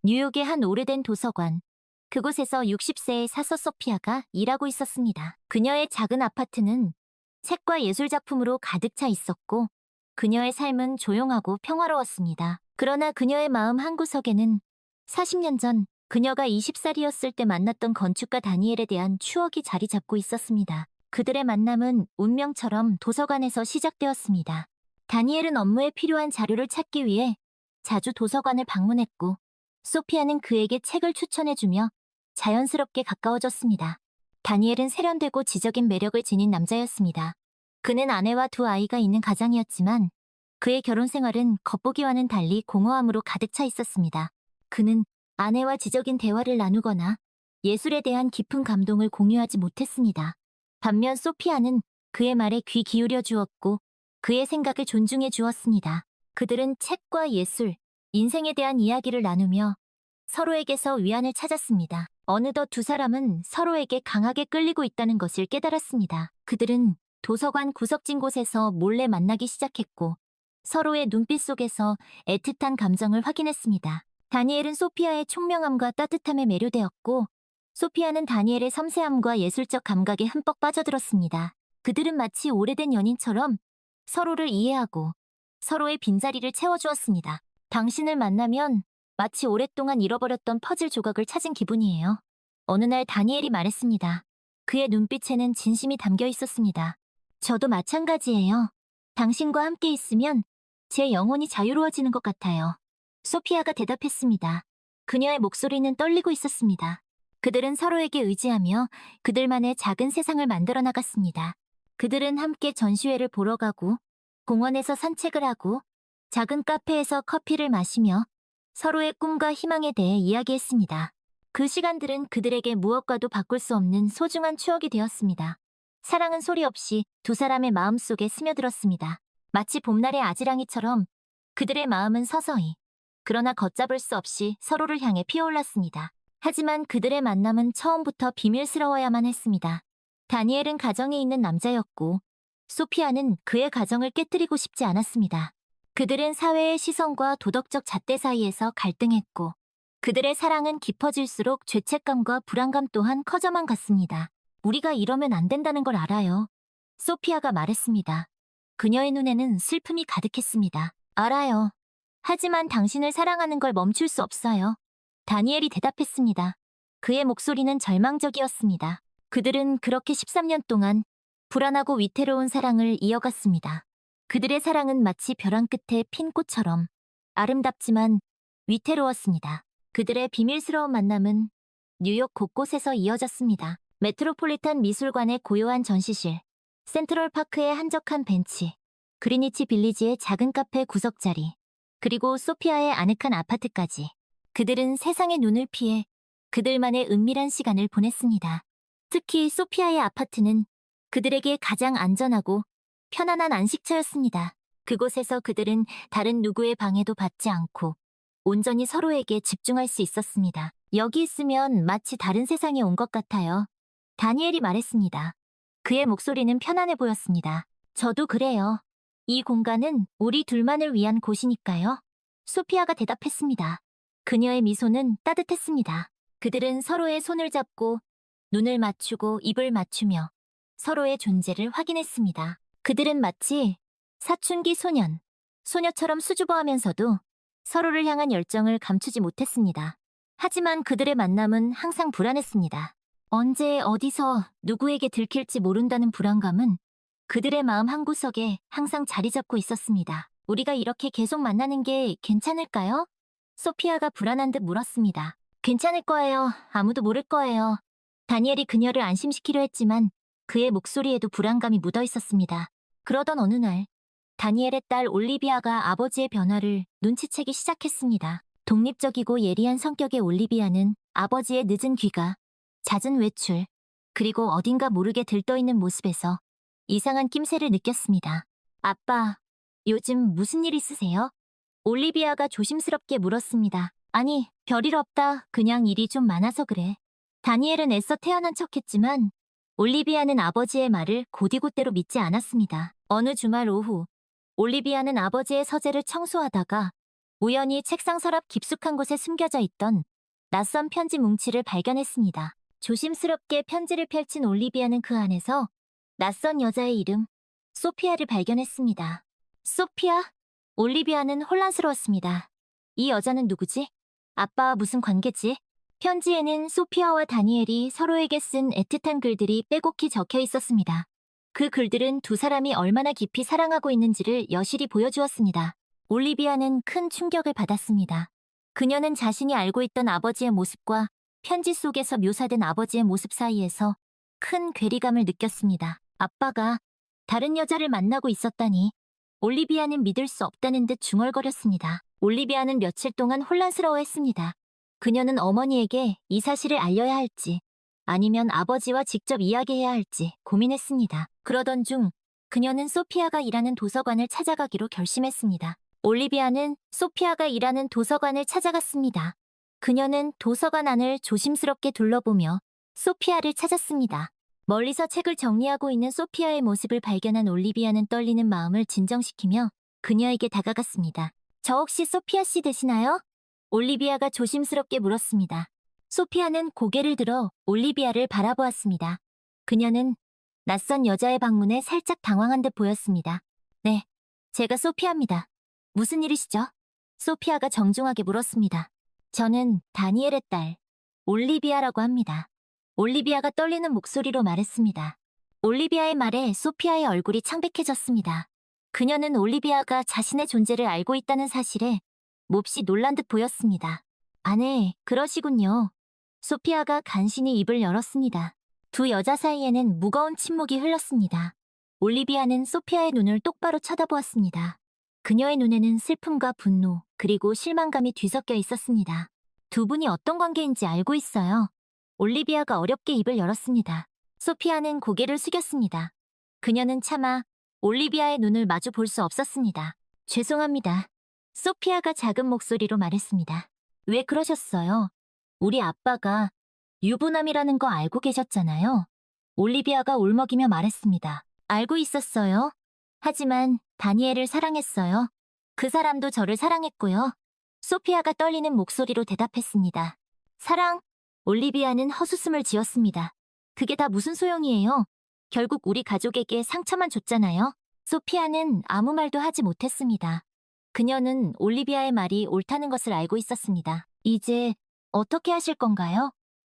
뉴욕의 한 오래된 도서관. 그곳에서 60세의 사서 소피아가 일하고 있었습니다. 그녀의 작은 아파트는 책과 예술작품으로 가득 차 있었고, 그녀의 삶은 조용하고 평화로웠습니다. 그러나 그녀의 마음 한구석에는 40년 전 그녀가 20살이었을 때 만났던 건축가 다니엘에 대한 추억이 자리 잡고 있었습니다. 그들의 만남은 운명처럼 도서관에서 시작되었습니다. 다니엘은 업무에 필요한 자료를 찾기 위해 자주 도서관을 방문했고, 소피아는 그에게 책을 추천해주며 자연스럽게 가까워졌습니다. 다니엘은 세련되고 지적인 매력을 지닌 남자였습니다. 그는 아내와 두 아이가 있는 가장이었지만 그의 결혼 생활은 겉보기와는 달리 공허함으로 가득 차 있었습니다. 그는 아내와 지적인 대화를 나누거나 예술에 대한 깊은 감동을 공유하지 못했습니다. 반면 소피아는 그의 말에 귀 기울여 주었고 그의 생각을 존중해 주었습니다. 그들은 책과 예술, 인생에 대한 이야기를 나누며 서로에게서 위안을 찾았습니다. 어느덧 두 사람은 서로에게 강하게 끌리고 있다는 것을 깨달았습니다. 그들은 도서관 구석진 곳에서 몰래 만나기 시작했고 서로의 눈빛 속에서 애틋한 감정을 확인했습니다. 다니엘은 소피아의 총명함과 따뜻함에 매료되었고 소피아는 다니엘의 섬세함과 예술적 감각에 흠뻑 빠져들었습니다. 그들은 마치 오래된 연인처럼 서로를 이해하고 서로의 빈자리를 채워주었습니다. 당신을 만나면 마치 오랫동안 잃어버렸던 퍼즐 조각을 찾은 기분이에요. 어느 날 다니엘이 말했습니다. 그의 눈빛에는 진심이 담겨 있었습니다. 저도 마찬가지예요. 당신과 함께 있으면 제 영혼이 자유로워지는 것 같아요. 소피아가 대답했습니다. 그녀의 목소리는 떨리고 있었습니다. 그들은 서로에게 의지하며 그들만의 작은 세상을 만들어 나갔습니다. 그들은 함께 전시회를 보러 가고 공원에서 산책을 하고 작은 카페에서 커피를 마시며 서로의 꿈과 희망에 대해 이야기했습니다. 그 시간들은 그들에게 무엇과도 바꿀 수 없는 소중한 추억이 되었습니다. 사랑은 소리 없이 두 사람의 마음속에 스며들었습니다. 마치 봄날의 아지랑이처럼 그들의 마음은 서서히, 그러나 걷잡을 수 없이 서로를 향해 피어올랐습니다. 하지만 그들의 만남은 처음부터 비밀스러워야만 했습니다. 다니엘은 가정에 있는 남자였고 소피아는 그의 가정을 깨뜨리고 싶지 않았습니다. 그들은 사회의 시선과 도덕적 잣대 사이에서 갈등했고 그들의 사랑은 깊어질수록 죄책감과 불안감 또한 커져만 갔습니다. 우리가 이러면 안 된다는 걸 알아요. 소피아가 말했습니다. 그녀의 눈에는 슬픔이 가득했습니다. 알아요. 하지만 당신을 사랑하는 걸 멈출 수 없어요. 다니엘이 대답했습니다. 그의 목소리는 절망적이었습니다. 그들은 그렇게 13년 동안 불안하고 위태로운 사랑을 이어갔습니다. 그들의 사랑은 마치 벼랑 끝에 핀 꽃처럼 아름답지만 위태로웠습니다. 그들의 비밀스러운 만남은 뉴욕 곳곳에서 이어졌습니다. 메트로폴리탄 미술관의 고요한 전시실, 센트럴파크의 한적한 벤치, 그리니치 빌리지의 작은 카페 구석자리, 그리고 소피아의 아늑한 아파트까지. 그들은 세상의 눈을 피해 그들만의 은밀한 시간을 보냈습니다. 특히 소피아의 아파트는 그들에게 가장 안전하고 편안한 안식처였습니다. 그곳에서 그들은 다른 누구의 방해도 받지 않고 온전히 서로에게 집중할 수 있었습니다. 여기 있으면 마치 다른 세상에 온 것 같아요. 다니엘이 말했습니다. 그의 목소리는 편안해 보였습니다. 저도 그래요. 이 공간은 우리 둘만을 위한 곳이니까요. 소피아가 대답했습니다. 그녀의 미소는 따뜻했습니다. 그들은 서로의 손을 잡고 눈을 맞추고 입을 맞추며 서로의 존재를 확인했습니다. 그들은 마치 사춘기 소녀처럼 수줍어하면서도 서로를 향한 열정을 감추지 못했습니다. 하지만 그들의 만남은 항상 불안했습니다. 언제 어디서 누구에게 들킬지 모른다는 불안감은 그들의 마음 한구석에 항상 자리 잡고 있었습니다. 우리가 이렇게 계속 만나는 게 괜찮을까요? 소피아가 불안한 듯 물었습니다. 괜찮을 거예요. 아무도 모를 거예요. 다니엘이 그녀를 안심시키려 했지만 그의 목소리에도 불안감이 묻어 있었습니다. 그러던 어느 날, 다니엘의 딸 올리비아가 아버지의 변화를 눈치채기 시작했습니다. 독립적이고 예리한 성격의 올리비아는 아버지의 늦은 귀가, 잦은 외출, 그리고 어딘가 모르게 들떠있는 모습에서 이상한 낌새를 느꼈습니다. 아빠, 요즘 무슨 일 있으세요? 올리비아가 조심스럽게 물었습니다. 아니, 별일 없다. 그냥 일이 좀 많아서 그래. 다니엘은 애써 태연한 척했지만 올리비아는 아버지의 말을 곧이곧대로 믿지 않았습니다. 어느 주말 오후, 올리비아는 아버지의 서재를 청소하다가 우연히 책상 서랍 깊숙한 곳에 숨겨져 있던 낯선 편지 뭉치를 발견했습니다. 조심스럽게 편지를 펼친 올리비아는 그 안에서 낯선 여자의 이름, 소피아를 발견했습니다. 소피아? 올리비아는 혼란스러웠습니다. 이 여자는 누구지? 아빠와 무슨 관계지? 편지에는 소피아와 다니엘이 서로에게 쓴 애틋한 글들이 빼곡히 적혀 있었습니다. 그 글들은 두 사람이 얼마나 깊이 사랑하고 있는지를 여실히 보여주었습니다. 올리비아는 큰 충격을 받았습니다. 그녀는 자신이 알고 있던 아버지의 모습과 편지 속에서 묘사된 아버지의 모습 사이에서 큰 괴리감을 느꼈습니다. 아빠가 다른 여자를 만나고 있었다니. 올리비아는 믿을 수 없다는 듯 중얼거렸습니다. 올리비아는 며칠 동안 혼란스러워했습니다. 그녀는 어머니에게 이 사실을 알려야 할지 아니면 아버지와 직접 이야기해야 할지 고민했습니다. 그러던 중 그녀는 소피아가 일하는 도서관을 찾아가기로 결심했습니다. 올리비아는 소피아가 일하는 도서관을 찾아갔습니다. 그녀는 도서관 안을 조심스럽게 둘러보며 소피아를 찾았습니다. 멀리서 책을 정리하고 있는 소피아의 모습을 발견한 올리비아는 떨리는 마음을 진정시키며 그녀에게 다가갔습니다. 저 혹시 소피아 씨 되시나요? 올리비아가 조심스럽게 물었습니다. 소피아는 고개를 들어 올리비아를 바라보았습니다. 그녀는 낯선 여자의 방문에 살짝 당황한 듯 보였습니다. 네, 제가 소피아입니다. 무슨 일이시죠? 소피아가 정중하게 물었습니다. 저는 다니엘의 딸, 올리비아라고 합니다. 올리비아가 떨리는 목소리로 말했습니다. 올리비아의 말에 소피아의 얼굴이 창백해졌습니다. 그녀는 올리비아가 자신의 존재를 알고 있다는 사실에 몹시 놀란 듯 보였습니다. 아, 네, 그러시군요. 소피아가 간신히 입을 열었습니다. 두 여자 사이에는 무거운 침묵이 흘렀습니다. 올리비아는 소피아의 눈을 똑바로 쳐다보았습니다. 그녀의 눈에는 슬픔과 분노, 그리고 실망감이 뒤섞여 있었습니다. 두 분이 어떤 관계인지 알고 있어요. 올리비아가 어렵게 입을 열었습니다. 소피아는 고개를 숙였습니다. 그녀는 차마 올리비아의 눈을 마주 볼 수 없었습니다. 죄송합니다. 소피아가 작은 목소리로 말했습니다. 왜 그러셨어요? 우리 아빠가 유부남이라는 거 알고 계셨잖아요. 올리비아가 울먹이며 말했습니다. 알고 있었어요. 하지만 다니엘을 사랑했어요. 그 사람도 저를 사랑했고요. 소피아가 떨리는 목소리로 대답했습니다. 사랑? 올리비아는 헛웃음을 지었습니다. 그게 다 무슨 소용이에요? 결국 우리 가족에게 상처만 줬잖아요. 소피아는 아무 말도 하지 못했습니다. 그녀는 올리비아의 말이 옳다는 것을 알고 있었습니다. 이제 어떻게 하실 건가요?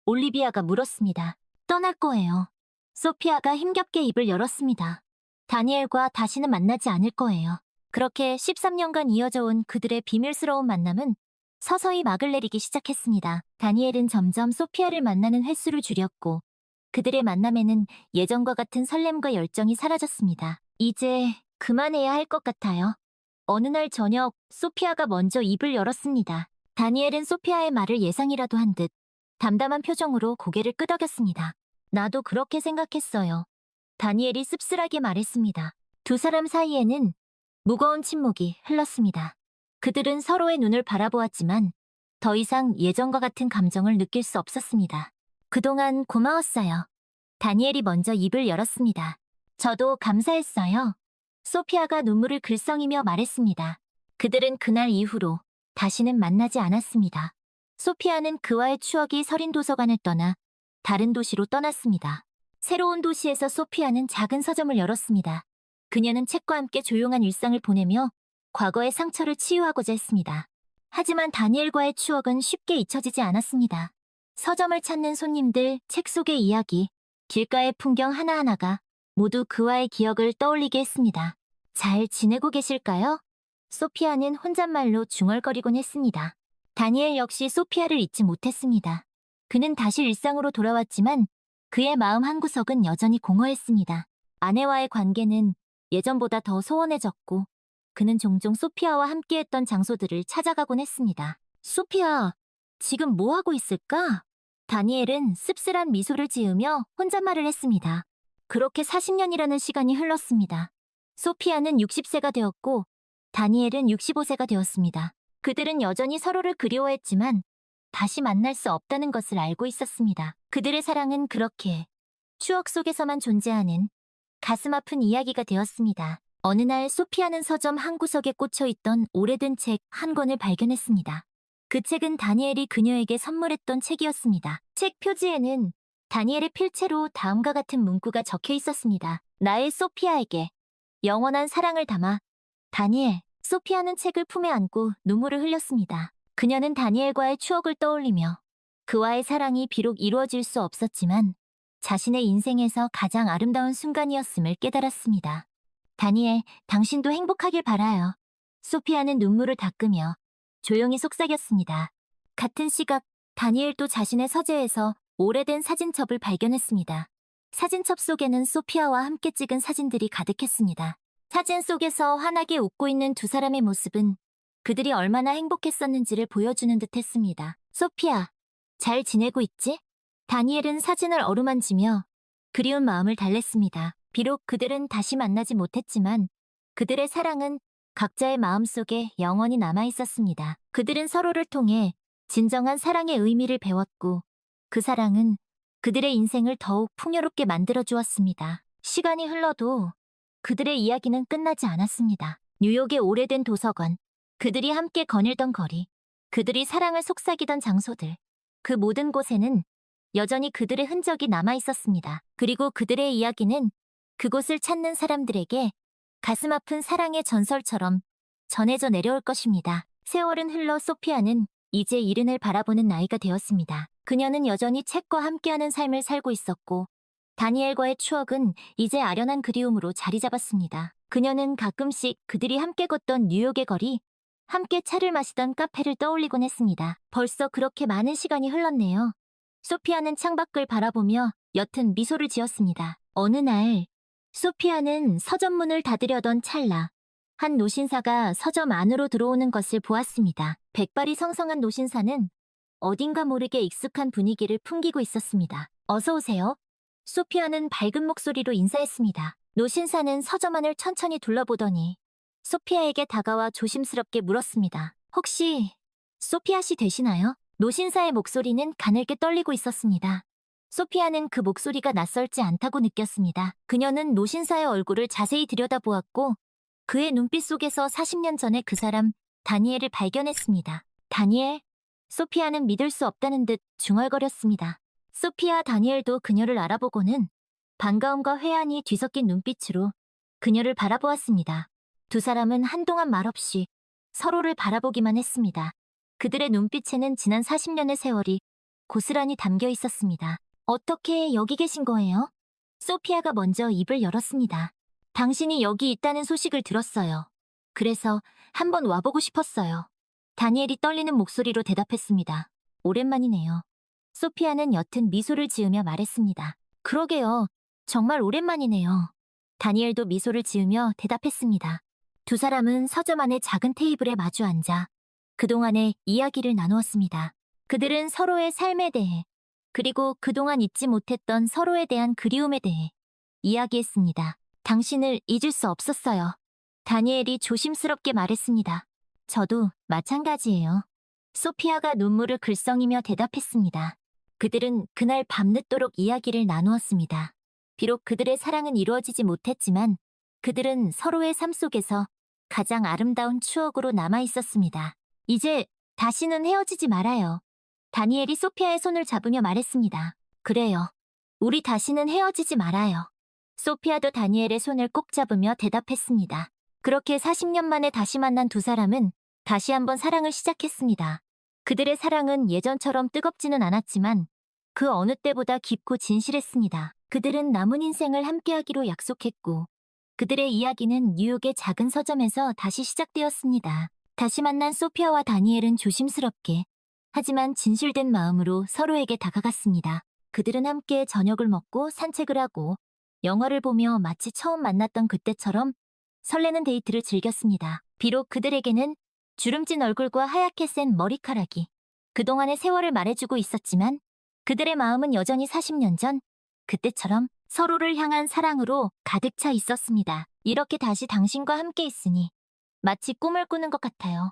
올리비아가 물었습니다. 떠날 거예요. 소피아가 힘겹게 입을 열었습니다. 다니엘과 다시는 만나지 않을 거예요. 그렇게 13년간 이어져 온 그들의 비밀스러운 만남은 서서히 막을 내리기 시작했습니다. 다니엘은 점점 소피아를 만나는 횟수를 줄였고 그들의 만남에는 예전과 같은 설렘과 열정이 사라졌습니다. 이제 그만해야 할 것 같아요. 어느 날 저녁 소피아가 먼저 입을 열었습니다. 다니엘은 소피아의 말을 예상이라도 한 듯 담담한 표정으로 고개를 끄덕였습니다. 나도 그렇게 생각했어요. 다니엘이 씁쓸하게 말했습니다. 두 사람 사이에는 무거운 침묵이 흘렀습니다. 그들은 서로의 눈을 바라보았지만 더 이상 예전과 같은 감정을 느낄 수 없었습니다. 그동안 고마웠어요. 다니엘이 먼저 입을 열었습니다. 저도 감사했어요. 소피아가 눈물을 글썽이며 말했습니다. 그들은 그날 이후로 다시는 만나지 않았습니다. 소피아는 그와의 추억이 서린 도서관을 떠나 다른 도시로 떠났습니다. 새로운 도시에서 소피아는 작은 서점을 열었습니다. 그녀는 책과 함께 조용한 일상을 보내며 과거의 상처를 치유하고자 했습니다. 하지만 다니엘과의 추억은 쉽게 잊혀지지 않았습니다. 서점을 찾는 손님들, 책 속의 이야기, 길가의 풍경 하나하나가 모두 그와의 기억을 떠올리게 했습니다. 잘 지내고 계실까요? 소피아는 혼잣말로 중얼거리곤 했습니다. 다니엘 역시 소피아를 잊지 못했습니다. 그는 다시 일상으로 돌아왔지만 그의 마음 한구석은 여전히 공허했습니다. 아내와의 관계는 예전보다 더 소원해졌고 그는 종종 소피아와 함께했던 장소들을 찾아가곤 했습니다. 소피아, 지금 뭐 하고 있을까? 다니엘은 씁쓸한 미소를 지으며 혼잣말을 했습니다. 그렇게 40년이라는 시간이 흘렀습니다. 소피아는 60세가 되었고 다니엘은 65세가 되었습니다. 그들은 여전히 서로를 그리워했지만 다시 만날 수 없다는 것을 알고 있었습니다. 그들의 사랑은 그렇게 추억 속에서만 존재하는 가슴 아픈 이야기가 되었습니다. 어느 날 소피아는 서점 한 구석에 꽂혀 있던 오래된 책 한 권을 발견했습니다. 그 책은 다니엘이 그녀에게 선물했던 책이었습니다. 책 표지에는 다니엘의 필체로 다음과 같은 문구가 적혀 있었습니다. 나의 소피아에게 영원한 사랑을 담아. 다니엘. 소피아는 책을 품에 안고 눈물을 흘렸습니다. 그녀는 다니엘과의 추억을 떠올리며 그와의 사랑이 비록 이루어질 수 없었지만 자신의 인생에서 가장 아름다운 순간이었음을 깨달았습니다. 다니엘, 당신도 행복하길 바라요. 소피아는 눈물을 닦으며 조용히 속삭였습니다. 같은 시각 다니엘도 자신의 서재에서 오래된 사진첩을 발견했습니다. 사진첩 속에는 소피아와 함께 찍은 사진들이 가득했습니다. 사진 속에서 환하게 웃고 있는 두 사람의 모습은 그들이 얼마나 행복했었는지를 보여주는 듯했습니다. 소피아, 잘 지내고 있지? 다니엘은 사진을 어루만지며 그리운 마음을 달랬습니다. 비록 그들은 다시 만나지 못했지만 그들의 사랑은 각자의 마음속에 영원히 남아있었습니다. 그들은 서로를 통해 진정한 사랑의 의미를 배웠고 그 사랑은 그들의 인생을 더욱 풍요롭게 만들어주었습니다. 시간이 흘러도 그들의 이야기는 끝나지 않았습니다. 뉴욕의 오래된 도서관, 그들이 함께 거닐던 거리, 그들이 사랑을 속삭이던 장소들, 그 모든 곳에는 여전히 그들의 흔적이 남아있었습니다. 그리고 그들의 이야기는 그곳을 찾는 사람들에게 가슴 아픈 사랑의 전설처럼 전해져 내려올 것입니다. 세월은 흘러 소피아는 이제 이른을 바라보는 나이가 되었습니다. 그녀는 여전히 책과 함께하는 삶을 살고 있었고 다니엘과의 추억은 이제 아련한 그리움으로 자리 잡았습니다. 그녀는 가끔씩 그들이 함께 걷던 뉴욕의 거리, 함께 차를 마시던 카페를 떠올리곤 했습니다. 벌써 그렇게 많은 시간이 흘렀네요. 소피아는 창밖을 바라보며 옅은 미소를 지었습니다. 어느 날 소피아는 서점 문을 닫으려던 찰나 한 노신사가 서점 안으로 들어오는 것을 보았습니다. 백발이 성성한 노신사는 어딘가 모르게 익숙한 분위기를 풍기고 있었습니다. 어서 오세요. 소피아는 밝은 목소리로 인사했습니다. 노신사는 서점 안을 천천히 둘러보더니 소피아에게 다가와 조심스럽게 물었습니다. 혹시 소피아 씨 되시나요? 노신사의 목소리는 가늘게 떨리고 있었습니다. 소피아는 그 목소리가 낯설지 않다고 느꼈습니다. 그녀는 노신사의 얼굴을 자세히 들여다보았고 그의 눈빛 속에서 40년 전의 그 사람 다니엘을 발견했습니다. 다니엘? 소피아는 믿을 수 없다는 듯 중얼거렸습니다. 소피아 다니엘도 그녀를 알아보고는 반가움과 회한이 뒤섞인 눈빛으로 그녀를 바라보았습니다. 두 사람은 한동안 말없이 서로를 바라보기만 했습니다. 그들의 눈빛에는 지난 40년의 세월이 고스란히 담겨 있었습니다. 어떻게 여기 계신 거예요? 소피아가 먼저 입을 열었습니다. 당신이 여기 있다는 소식을 들었어요. 그래서 한번 와보고 싶었어요. 다니엘이 떨리는 목소리로 대답했습니다. 오랜만이네요. 소피아는 옅은 미소를 지으며 말했습니다. 그러게요. 정말 오랜만이네요. 다니엘도 미소를 지으며 대답했습니다. 두 사람은 서점 안의 작은 테이블에 마주 앉아 그동안의 이야기를 나누었습니다. 그들은 서로의 삶에 대해 그리고 그동안 잊지 못했던 서로에 대한 그리움에 대해 이야기했습니다. 당신을 잊을 수 없었어요. 다니엘이 조심스럽게 말했습니다. 저도 마찬가지예요. 소피아가 눈물을 글썽이며 대답했습니다. 그들은 그날 밤늦도록 이야기를 나누었습니다. 비록 그들의 사랑은 이루어지지 못했지만 그들은 서로의 삶 속에서 가장 아름다운 추억으로 남아있었습니다. 이제 다시는 헤어지지 말아요. 다니엘이 소피아의 손을 잡으며 말했습니다. 그래요. 우리 다시는 헤어지지 말아요. 소피아도 다니엘의 손을 꼭 잡으며 대답했습니다. 그렇게 40년 만에 다시 만난 두 사람은 다시 한번 사랑을 시작했습니다. 그들의 사랑은 예전처럼 뜨겁지는 않았지만 그 어느 때보다 깊고 진실했습니다. 그들은 남은 인생을 함께하기로 약속했고 그들의 이야기는 뉴욕의 작은 서점에서 다시 시작되었습니다. 다시 만난 소피아와 다니엘은 조심스럽게 하지만 진실된 마음으로 서로에게 다가갔습니다. 그들은 함께 저녁을 먹고 산책을 하고 영화를 보며 마치 처음 만났던 그때처럼 설레는 데이트를 즐겼습니다. 비록 그들에게는 주름진 얼굴과 하얗게 센 머리카락이 그동안의 세월을 말해주고 있었지만 그들의 마음은 여전히 40년 전 그때처럼 서로를 향한 사랑으로 가득 차 있었습니다. 이렇게 다시 당신과 함께 있으니 마치 꿈을 꾸는 것 같아요.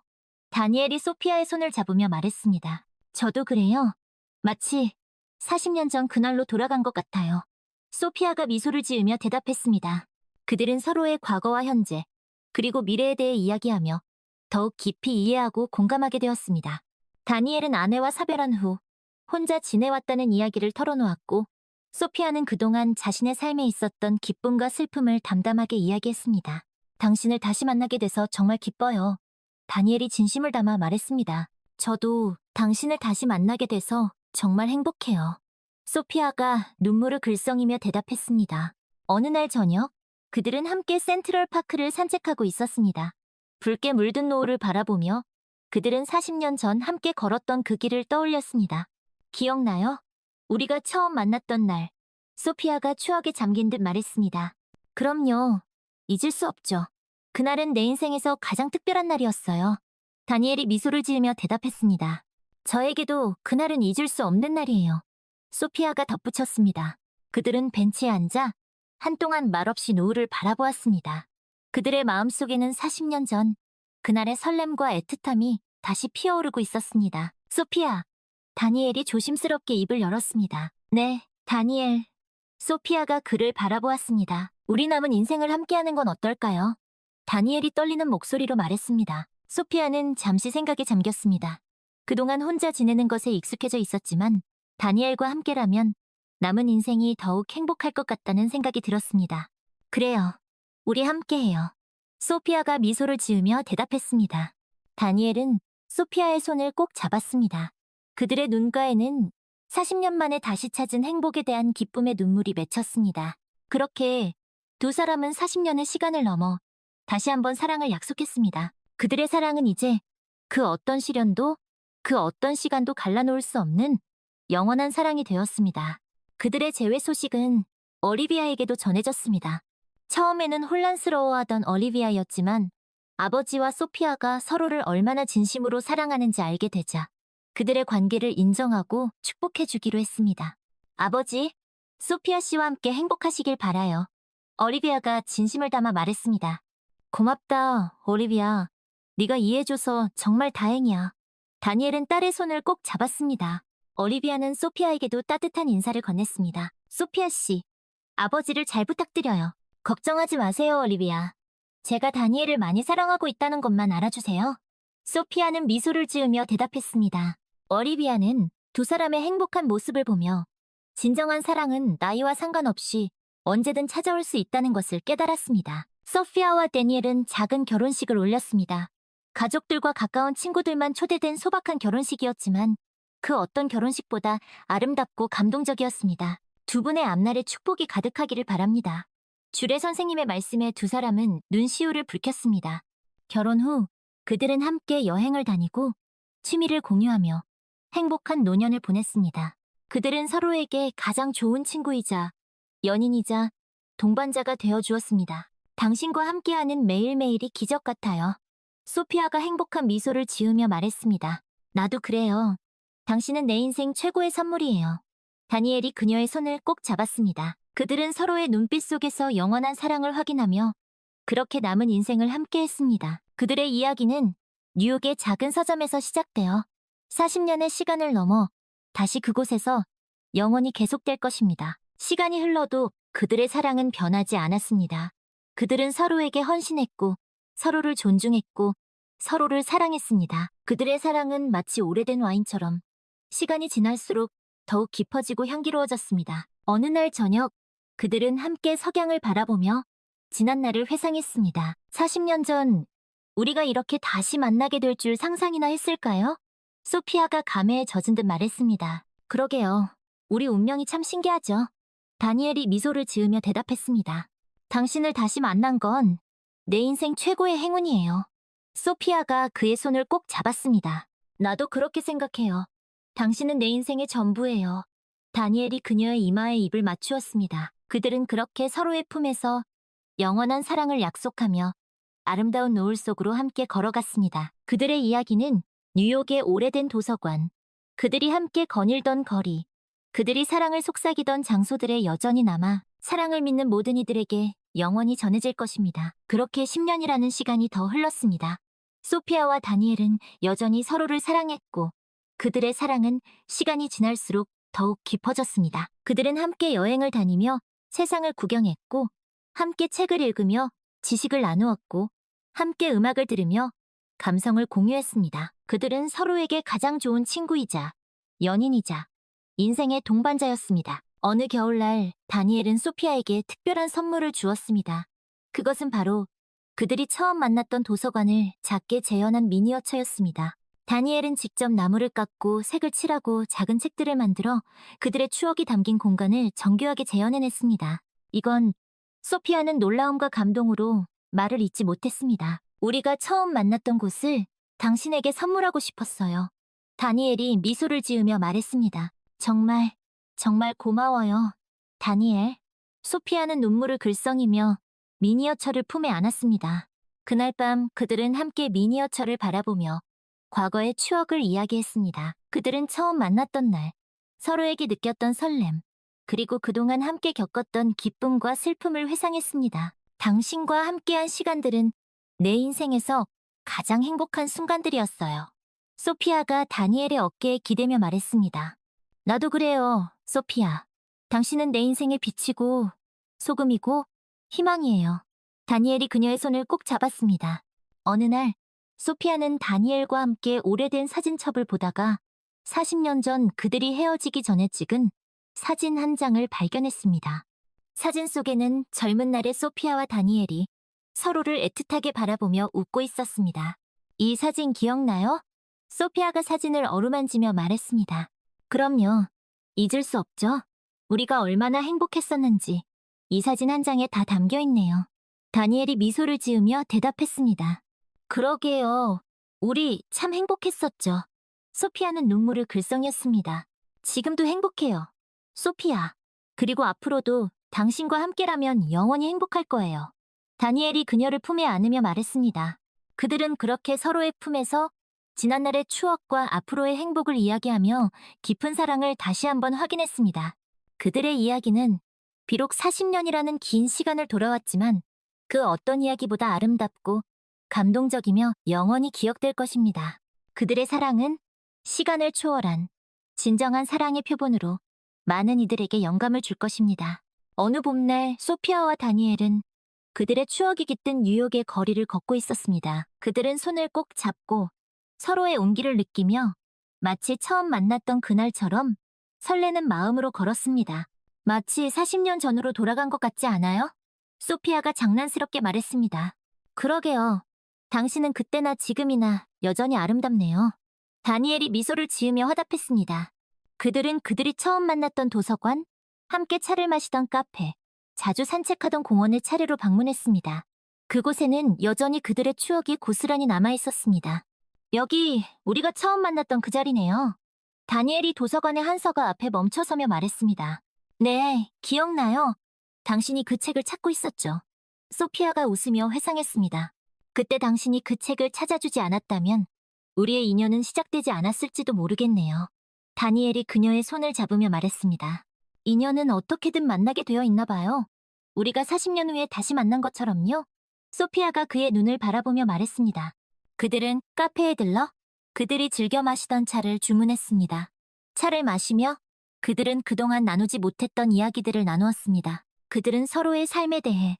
다니엘이 소피아의 손을 잡으며 말했습니다. 저도 그래요. 마치 40년 전 그날로 돌아간 것 같아요. 소피아가 미소를 지으며 대답했습니다. 그들은 서로의 과거와 현재, 그리고 미래에 대해 이야기하며 더욱 깊이 이해하고 공감하게 되었습니다. 다니엘은 아내와 사별한 후 혼자 지내왔다는 이야기를 털어놓았고, 소피아는 그동안 자신의 삶에 있었던 기쁨과 슬픔을 담담하게 이야기했습니다. 당신을 다시 만나게 돼서 정말 기뻐요. 다니엘이 진심을 담아 말했습니다. 저도 당신을 다시 만나게 돼서 정말 행복해요. 소피아가 눈물을 글썽이며 대답했습니다. 어느 날 저녁, 그들은 함께 센트럴파크를 산책하고 있었습니다. 붉게 물든 노을을 바라보며 그들은 40년 전 함께 걸었던 그 길을 떠올렸습니다. 기억나요? 우리가 처음 만났던 날, 소피아가 추억에 잠긴 듯 말했습니다. 그럼요. 잊을 수 없죠. 그날은 내 인생에서 가장 특별한 날이었어요. 다니엘이 미소를 지으며 대답했습니다. 저에게도 그날은 잊을 수 없는 날이에요. 소피아가 덧붙였습니다. 그들은 벤치에 앉아 한동안 말없이 노을을 바라보았습니다. 그들의 마음속에는 40년 전 그날의 설렘과 애틋함이 다시 피어오르고 있었습니다. 소피아, 다니엘이 조심스럽게 입을 열었습니다. 네, 다니엘. 소피아가 그를 바라보았습니다. 우리 남은 인생을 함께하는 건 어떨까요? 다니엘이 떨리는 목소리로 말했습니다. 소피아는 잠시 생각에 잠겼습니다. 그동안 혼자 지내는 것에 익숙해져 있었지만 다니엘과 함께라면 남은 인생이 더욱 행복할 것 같다는 생각이 들었습니다. 그래요. 우리 함께해요. 소피아가 미소를 지으며 대답했습니다. 다니엘은 소피아의 손을 꼭 잡았습니다. 그들의 눈가에는 40년 만에 다시 찾은 행복에 대한 기쁨의 눈물이 맺혔습니다. 그렇게 두 사람은 40년의 시간을 넘어 다시 한번 사랑을 약속했습니다. 그들의 사랑은 이제 그 어떤 시련도, 그 어떤 시간도 갈라놓을 수 없는 영원한 사랑이 되었습니다. 그들의 재회 소식은 올리비아에게도 전해졌습니다. 처음에는 혼란스러워하던 올리비아였지만 아버지와 소피아가 서로를 얼마나 진심으로 사랑하는지 알게 되자 그들의 관계를 인정하고 축복해주기로 했습니다. 아버지, 소피아 씨와 함께 행복하시길 바라요. 올리비아가 진심을 담아 말했습니다. 고맙다, 올리비아. 네가 이해해줘서 정말 다행이야. 다니엘은 딸의 손을 꼭 잡았습니다. 올리비아는 소피아에게도 따뜻한 인사를 건넸습니다. 소피아 씨, 아버지를 잘 부탁드려요. 걱정하지 마세요, 올리비아. 제가 다니엘을 많이 사랑하고 있다는 것만 알아주세요. 소피아는 미소를 지으며 대답했습니다. 올리비아는 두 사람의 행복한 모습을 보며 진정한 사랑은 나이와 상관없이 언제든 찾아올 수 있다는 것을 깨달았습니다. 소피아와 다니엘은 작은 결혼식을 올렸습니다. 가족들과 가까운 친구들만 초대된 소박한 결혼식이었지만 그 어떤 결혼식보다 아름답고 감동적이었습니다. 두 분의 앞날에 축복이 가득하기를 바랍니다. 주례 선생님의 말씀에 두 사람은 눈시울을 붉혔습니다. 결혼 후 그들은 함께 여행을 다니고 취미를 공유하며 행복한 노년을 보냈습니다. 그들은 서로에게 가장 좋은 친구이자 연인이자 동반자가 되어주었습니다. 당신과 함께하는 매일매일이 기적 같아요. 소피아가 행복한 미소를 지으며 말했습니다. 나도 그래요. 당신은 내 인생 최고의 선물이에요. 다니엘이 그녀의 손을 꼭 잡았습니다. 그들은 서로의 눈빛 속에서 영원한 사랑을 확인하며 그렇게 남은 인생을 함께했습니다. 그들의 이야기는 뉴욕의 작은 서점에서 시작되어 40년의 시간을 넘어 다시 그곳에서 영원히 계속될 것입니다. 시간이 흘러도 그들의 사랑은 변하지 않았습니다. 그들은 서로에게 헌신했고 서로를 존중했고 서로를 사랑했습니다. 그들의 사랑은 마치 오래된 와인처럼 시간이 지날수록 더욱 깊어지고 향기로워졌습니다. 어느 날 저녁, 그들은 함께 석양을 바라보며 지난 날을 회상했습니다. 40년 전 우리가 이렇게 다시 만나게 될 줄 상상이나 했을까요? 소피아가 감회에 젖은 듯 말했습니다. 그러게요. 우리 운명이 참 신기하죠. 다니엘이 미소를 지으며 대답했습니다. 당신을 다시 만난 건 내 인생 최고의 행운이에요. 소피아가 그의 손을 꼭 잡았습니다. 나도 그렇게 생각해요. 당신은 내 인생의 전부예요. 다니엘이 그녀의 이마에 입을 맞추었습니다. 그들은 그렇게 서로의 품에서 영원한 사랑을 약속하며 아름다운 노을 속으로 함께 걸어갔습니다. 그들의 이야기는 뉴욕의 오래된 도서관, 그들이 함께 거닐던 거리, 그들이 사랑을 속삭이던 장소들에 여전히 남아 사랑을 믿는 모든 이들에게 영원히 전해질 것입니다. 그렇게 10년이라는 시간이 더 흘렀습니다. 소피아와 다니엘은 여전히 서로를 사랑했고 그들의 사랑은 시간이 지날수록 더욱 깊어졌습니다. 그들은 함께 여행을 다니며 세상을 구경했고 함께 책을 읽으며 지식을 나누었고, 함께 음악을 들으며 감성을 공유했습니다. 그들은 서로에게 가장 좋은 친구이자 연인이자 인생의 동반자였습니다. 어느 겨울날 다니엘은 소피아에게 특별한 선물을 주었습니다. 그것은 바로 그들이 처음 만났던 도서관을 작게 재현한 미니어처였습니다. 다니엘은 직접 나무를 깎고 색을 칠하고 작은 책들을 만들어 그들의 추억이 담긴 공간을 정교하게 재현해냈습니다. 이건 소피아는 놀라움과 감동으로 말을 잇지 못했습니다. 우리가 처음 만났던 곳을 당신에게 선물하고 싶었어요. 다니엘이 미소를 지으며 말했습니다. 정말 고마워요, 다니엘. 소피아는 눈물을 글썽이며 미니어처를 품에 안았습니다. 그날 밤 그들은 함께 미니어처를 바라보며 과거의 추억을 이야기했습니다. 그들은 처음 만났던 날, 서로에게 느꼈던 설렘, 그리고 그동안 함께 겪었던 기쁨과 슬픔을 회상했습니다. 당신과 함께한 시간들은 내 인생에서 가장 행복한 순간들이었어요. 소피아가 다니엘의 어깨에 기대며 말했습니다. 나도 그래요, 소피아. 당신은 내 인생의 빛이고 소금이고 희망이에요. 다니엘이 그녀의 손을 꼭 잡았습니다. 어느 날 소피아는 다니엘과 함께 오래된 사진첩을 보다가 40년 전 그들이 헤어지기 전에 찍은 사진 한 장을 발견했습니다. 사진 속에는 젊은 날의 소피아와 다니엘이 서로를 애틋하게 바라보며 웃고 있었습니다. 이 사진 기억나요? 소피아가 사진을 어루만지며 말했습니다. 그럼요. 잊을 수 없죠. 우리가 얼마나 행복했었는지 이 사진 한 장에 다 담겨 있네요. 다니엘이 미소를 지으며 대답했습니다. 그러게요. 우리 참 행복했었죠. 소피아는 눈물을 글썽였습니다. 지금도 행복해요. 소피아. 그리고 앞으로도 당신과 함께라면 영원히 행복할 거예요. 다니엘이 그녀를 품에 안으며 말했습니다. 그들은 그렇게 서로의 품에서 지난날의 추억과 앞으로의 행복을 이야기하며 깊은 사랑을 다시 한번 확인했습니다. 그들의 이야기는 비록 40년이라는 긴 시간을 돌아왔지만 그 어떤 이야기보다 아름답고 감동적이며 영원히 기억될 것입니다. 그들의 사랑은 시간을 초월한 진정한 사랑의 표본으로 많은 이들에게 영감을 줄 것입니다. 어느 봄날 소피아와 다니엘은 그들의 추억이 깃든 뉴욕의 거리를 걷고 있었습니다. 그들은 손을 꼭 잡고 서로의 온기를 느끼며 마치 처음 만났던 그날처럼 설레는 마음으로 걸었습니다. 마치 40년 전으로 돌아간 것 같지 않아요? 소피아가 장난스럽게 말했습니다. 그러게요. 당신은 그때나 지금이나 여전히 아름답네요. 다니엘이 미소를 지으며 화답했습니다. 그들은 그들이 처음 만났던 도서관, 함께 차를 마시던 카페, 자주 산책하던 공원을 차례로 방문했습니다. 그곳에는 여전히 그들의 추억이 고스란히 남아있었습니다. 여기 우리가 처음 만났던 그 자리네요. 다니엘이 도서관의 한 서가 앞에 멈춰서며 말했습니다. 네, 기억나요. 당신이 그 책을 찾고 있었죠. 소피아가 웃으며 회상했습니다. 그때 당신이 그 책을 찾아주지 않았다면 우리의 인연은 시작되지 않았을지도 모르겠네요. 다니엘이 그녀의 손을 잡으며 말했습니다. 인연은 어떻게든 만나게 되어 있나 봐요. 우리가 40년 후에 다시 만난 것처럼요. 소피아가 그의 눈을 바라보며 말했습니다. 그들은 카페에 들러 그들이 즐겨 마시던 차를 주문했습니다. 차를 마시며 그들은 그동안 나누지 못했던 이야기들을 나누었습니다. 그들은 서로의 삶에 대해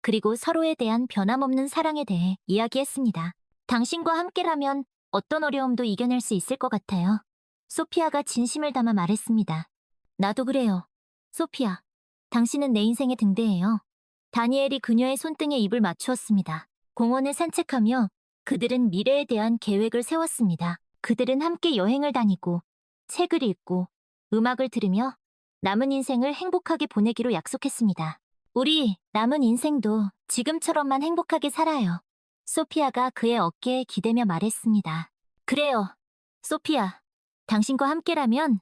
그리고 서로에 대한 변함없는 사랑에 대해 이야기했습니다. 당신과 함께라면 어떤 어려움도 이겨낼 수 있을 것 같아요. 소피아가 진심을 담아 말했습니다. 나도 그래요. 소피아, 당신은 내 인생의 등대예요. 다니엘이 그녀의 손등에 입을 맞추었습니다. 공원을 산책하며 그들은 미래에 대한 계획을 세웠습니다. 그들은 함께 여행을 다니고 책을 읽고 음악을 들으며 남은 인생을 행복하게 보내기로 약속했습니다. 우리 남은 인생도 지금처럼만 행복하게 살아요. 소피아가 그의 어깨에 기대며 말했습니다. 그래요. 소피아, 당신과 함께라면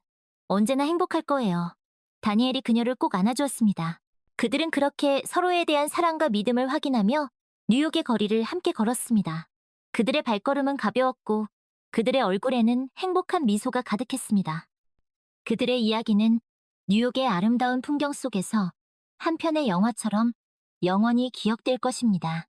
언제나 행복할 거예요. 다니엘이 그녀를 꼭 안아주었습니다. 그들은 그렇게 서로에 대한 사랑과 믿음을 확인하며 뉴욕의 거리를 함께 걸었습니다. 그들의 발걸음은 가벼웠고 그들의 얼굴에는 행복한 미소가 가득했습니다. 그들의 이야기는 뉴욕의 아름다운 풍경 속에서 한 편의 영화처럼 영원히 기억될 것입니다.